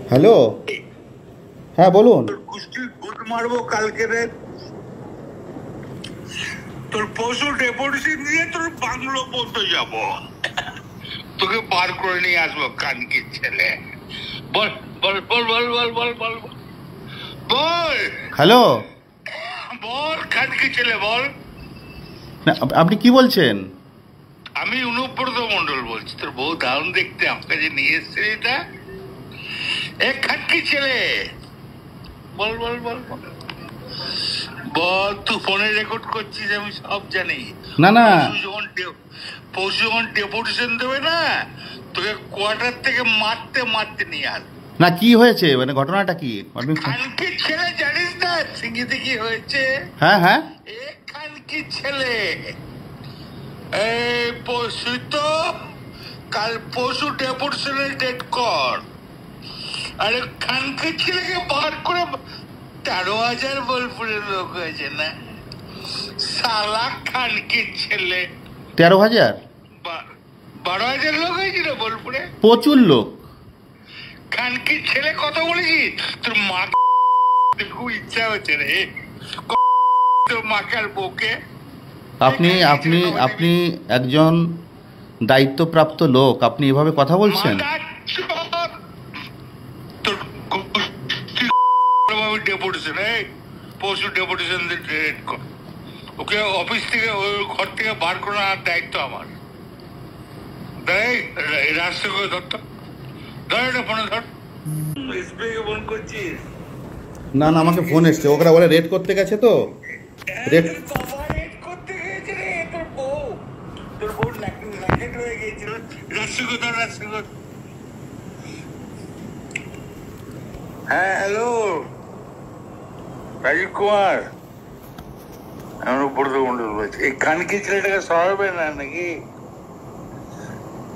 Hello, হ্যাঁ বলুন। কুস্তির good মারবো কালকে রে। তোর পশু ডেপুটেশন দিয়ে তোর বাংলো পর্যন্ত যাব, তোকে পার করে নিয়ে আসবো কানকির ছেলে। বল বল বল বল বল বল বল বল। হ্যালো, বল কানকির ছেলে বল। না, আপনি কি বলছেন? আমি অনুব্রত মন্ডল বলছি। তোর বউ দারুণ দেখতে, আমাকে যে নিয়ে এসছে এটা। এ খানকির ছেলে বল বল বল বল বল। তুই ফোনে রেকর্ড করছিস, আমি সব জানি। না না, পরশু যখন ডেপুটেশন দেবে না, তোকে কোয়ার্টার থেকে মারতে মারতে নিয়ে আস। না কি হয়েছে, মানে ঘটনাটা কি? আপনি খানকির ছেলে জানিস না সিঙ্গিতে কি হয়েছে? হ্যাঁ হ্যাঁ, এ খানকির ছেলে এই পরশু তো, কাল পরশু ডেপুটেশনের ডেট কর। আরে খানকির ছেলেকে বার করে 13,000 বোলপুরের লোক হয়েছে না সালা। খানকির ছেলে 13,000? 12,000 লোক হয়েছিল বোলপুরে। প্রচুর লোক। খানকির ছেলে কথা বলেছি তোর মা, খুব ইচ্ছা হচ্ছে রে তোর মাকে আর বউকে। আপনি আপনি আপনি একজন দায়িত্বপ্রাপ্ত লোক, আপনি এভাবে কথা বলছেন? তোর ডেপুটেশন, এই পরশু ডেপুটেশন ডেট কর। ওকে অফিস থেকে, ওই ঘর থেকে বার করার দায়িত্ব আমার। রাস্তা করে ধরতো, ধর এটা ফোনে ধর। ফোন করছিস? না না, আমাকে ফোন এসছে, ওরা বলে রেড করতে গেছে তো। রেড করতে গিয়েছে রে তোর বউ। তোর বউ ন্যাকেট হয়ে গিয়েছিল। রাস্তা করে ধর, রাস্তা কর। হ্যাঁ হ্যালো, রাজীব কুমার। আমি অনুব্রত মন্ডল বলছি। এই খানকি ছেলেটাকে সরাবে না নাকি?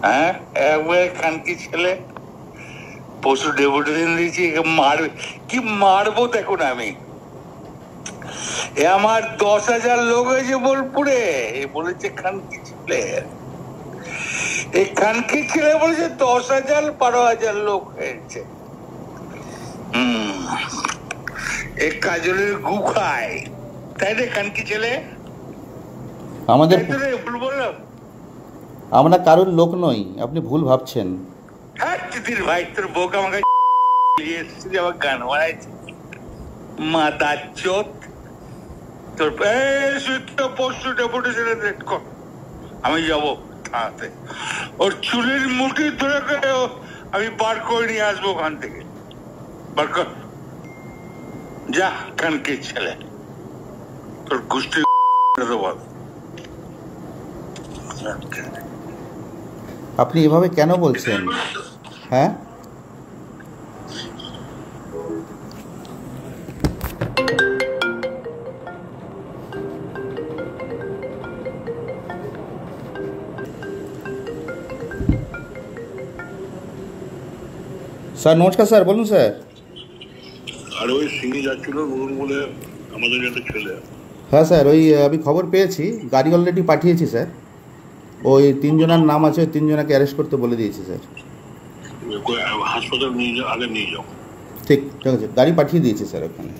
হ্যাঁ, একবারে খানকি ছেলে পশু ডেপুটেশন দিয়েছি, মারবে কি মারবো দেখুন আমি। এ আমার 10,000 লোক হয়েছে বোলপুরে, এ বলেছে খানকি ছেলে। এই খানকি ছেলে বলেছে 10,000 12,000 লোক হয়েছে। এই কাজলের গু খায়, তাই রে খানকি ছেলে? আমাদের, ভুল বললাম? আমরা কারোর লোক নই, আপনি ভুল ভাবছেন। হ্যাঁ দিদির ভাই, তোর বউকে আমাকে আমার গান বানাইছে মাদা চোত। তোর পরশু ডেপুটেশনে রেট কর, আমি যাবো থানাতে। ওর চুলের মুঠি ধরে আমি বার করে নিয়ে আসবো ওখান থেকে। বার কর যা খানকির ছেলে, তোর গোষ্ঠী বল। আপনি এভাবে কেন বলছেন? হ্যাঁ, স্যার নমস্কার। স্যার বলুন স্যার। আর ওই সিঙ্গি যাচ্ছিল নতুন বলে আমাদের একটা ছেলে। হ্যাঁ স্যার, ওই আমি খবর পেয়েছি, গাড়ি অলরেডি পাঠিয়েছি স্যার। ওই 3 জনের নাম আছে, ওই 3 জনকে অ্যারেস্ট করতে বলে দিয়েছি স্যার। হাসপাতাল নিয়ে যাও, আগে নিয়ে যাও। ঠিক ঠিক আছে, গাড়ি পাঠিয়ে দিয়েছি স্যার ওখানে।